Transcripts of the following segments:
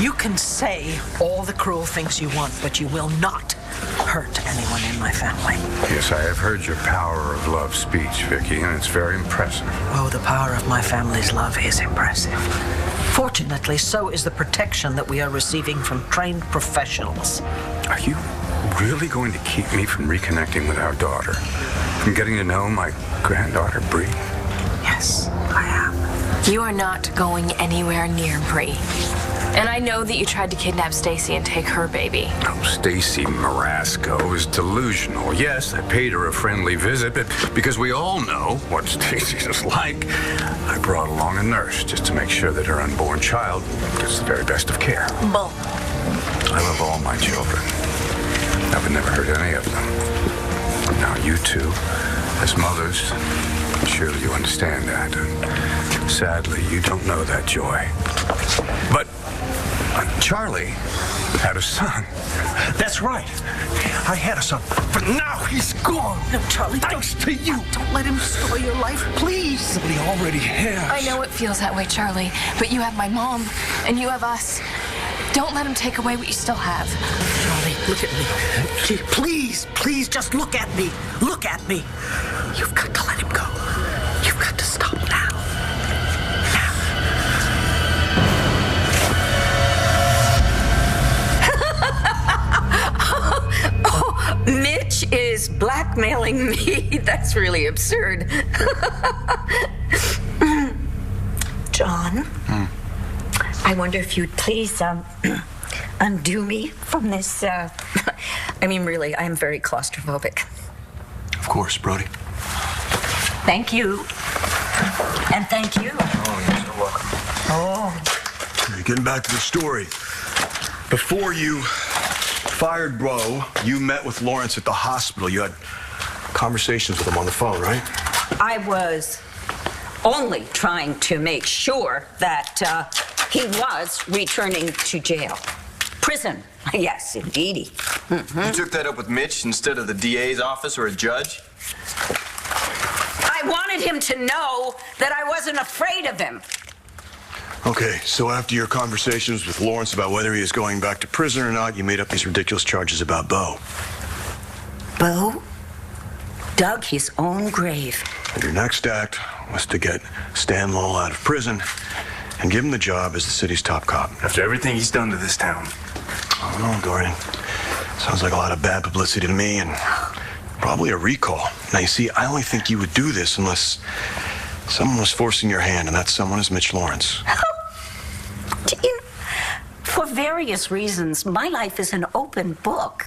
You can say all the cruel things you want, but you will not hurt anyone in my family. Yes, I have heard your power of love speech, Vicky, and it's very impressive. Oh, the power of my family's love is impressive. Fortunately, so is the protection that we are receiving from trained professionals. Are you really going to keep me from reconnecting with our daughter? From getting to know my granddaughter, Bree? Yes, I am. You are not going anywhere near Bree. And I know that you tried to kidnap Stacy and take her baby. Oh, Stacy Marasco is delusional. Yes, I paid her a friendly visit, but because we all know what Stacy's is like, I brought along a nurse just to make sure that her unborn child gets the very best of care. Bull. I love all my children. I would never hurt any of them. Now, you two, as mothers, surely you understand that. And sadly, you don't know that joy. But Charlie had a son. That's right. I had a son, but now he's gone. No, Charlie, thanks to you. Don't let him spoil your life, please. But he already has. I know it feels that way, Charlie, but you have my mom, and you have us. Don't let him take away what you still have. Charlie, look at me. Gee, please, just look at me. Look at me. You've got to let him go. You've got to stop now. Mitch is blackmailing me. That's really absurd. John, I wonder if you'd please undo me from this. I mean, really, I am very claustrophobic. Of course, Brody. Thank you. And thank you. Oh, you're so welcome. Oh. Getting back to the story. Before you fired Bro, you met with Lawrence at the hospital. You had conversations with him on the phone, right? I was only trying to make sure that he was returning to jail. Prison. Yes, indeedy. You took that up with Mitch instead of the DA's office or a judge? I wanted him to know that I wasn't afraid of him. Okay, so after your conversations with Lawrence about whether he is going back to prison or not, you made up these ridiculous charges about Bo. Bo dug his own grave. And your next act was to get Stan Lowell out of prison and give him the job as the city's top cop. After everything he's done to this town. I don't know, Dorian. Sounds like a lot of bad publicity to me and probably a recall. Now, you see, I only think you would do this unless someone was forcing your hand, and that someone is Mitch Lawrence. For various reasons, my life is an open book.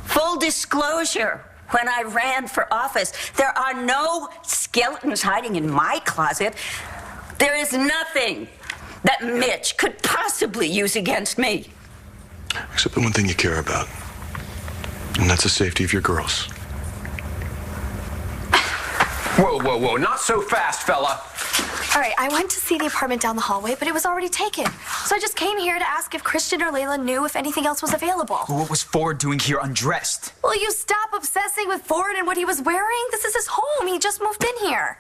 Full disclosure, when I ran for office, there are no skeletons hiding in my closet. There is nothing that Mitch could possibly use against me. Except the one thing you care about, and that's the safety of your girls. Whoa, not so fast, fella. All right, I went to see the apartment down the hallway, but it was already taken. So I just came here to ask if Christian or Layla knew if anything else was available. Well, what was Ford doing here undressed? Will you stop obsessing with Ford and what he was wearing? This is his home. He just moved in here.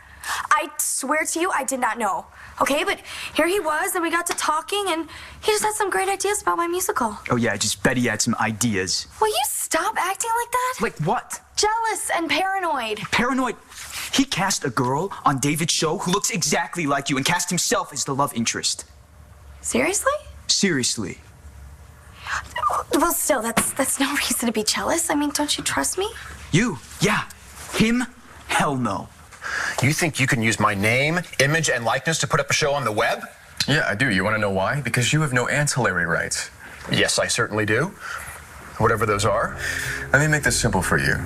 I swear to you, I did not know. Okay, but here he was, and we got to talking, and he just had some great ideas about my musical. Oh, yeah, I just bet he had some ideas. Will you stop acting like that? Like what? Jealous and paranoid. Paranoid? He cast a girl on David's show who looks exactly like you and cast himself as the love interest. Seriously? Seriously. Well, still, that's no reason to be jealous. I mean, don't you trust me? You? Yeah. Him? Hell no. You think you can use my name, image, and likeness to put up a show on the web? Yeah, I do. You want to know why? Because you have no ancillary rights. Yes, I certainly do. Whatever those are. Let me make this simple for you.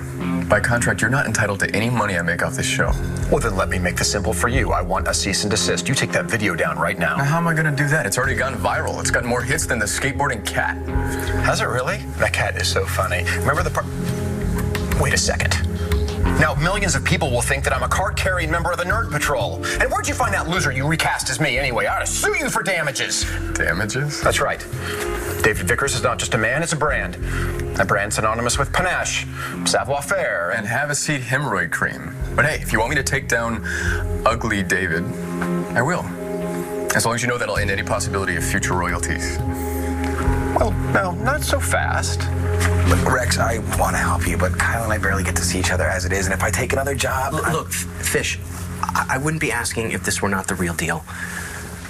By contract, you're not entitled to any money I make off this show. Well, then let me make this simple for you. I want a cease and desist. You take that video down right now. Now, how am I going to do that? It's already gone viral. It's got more hits than the skateboarding cat. Has it really? That cat is so funny. Remember the part... Wait a second. Now, millions of people will think that I'm a card-carrying member of the Nerd Patrol. And where'd you find that loser you recast as me anyway? I ought to sue you for damages. Damages? That's right. David Vickers is not just a man, it's a brand. A brand synonymous with panache, savoir-faire, and have a seat hemorrhoid cream. But hey, if you want me to take down ugly David, I will. As long as you know that'll end any possibility of future royalties. Well, no, not so fast. Look, Rex, I want to help you, but Kyle and I barely get to see each other as it is, and if I take another job... Look, Fish, I wouldn't be asking if this were not the real deal.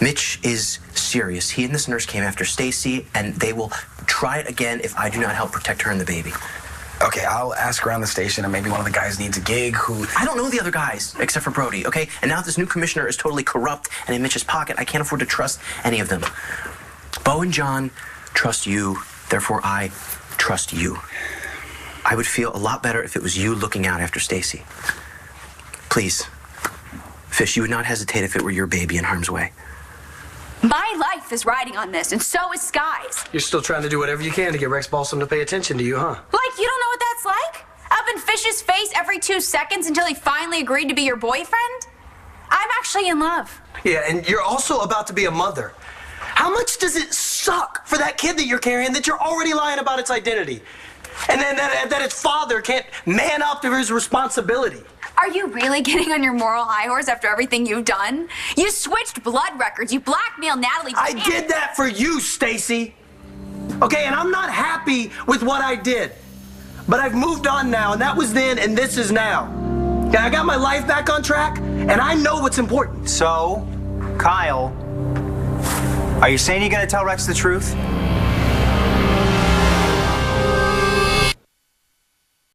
Mitch is serious. He and this nurse came after Stacy, and they will try it again if I do not help protect her and the baby. Okay, I'll ask around the station, and maybe one of the guys needs a gig who... I don't know the other guys, except for Brody, okay? And now this new commissioner is totally corrupt and in Mitch's pocket. I can't afford to trust any of them. Bo and John trust you, therefore I trust you. I would feel a lot better if it was you looking out after Stacy. Please, Fish, you would not hesitate if it were your baby in harm's way. My life is riding on this, and so is Sky's. You're still trying to do whatever you can to get Rex Balsam to pay attention to you, huh? Like, you don't know what that's like? Up in Fish's face every 2 seconds until he finally agreed to be your boyfriend? I'm actually in love. Yeah, and you're also about to be a mother. How much does it suck for that kid that you're carrying that you're already lying about its identity? And then that its father can't man up to his responsibility. Are you really getting on your moral high horse after everything you've done? You switched blood records. You blackmailed Natalie. I did that for you, Stacy. Okay, and I'm not happy with what I did. But I've moved on now, and that was then, and this is now. Okay, I got my life back on track, and I know what's important. So, Kyle, are you saying you're gonna tell Rex the truth?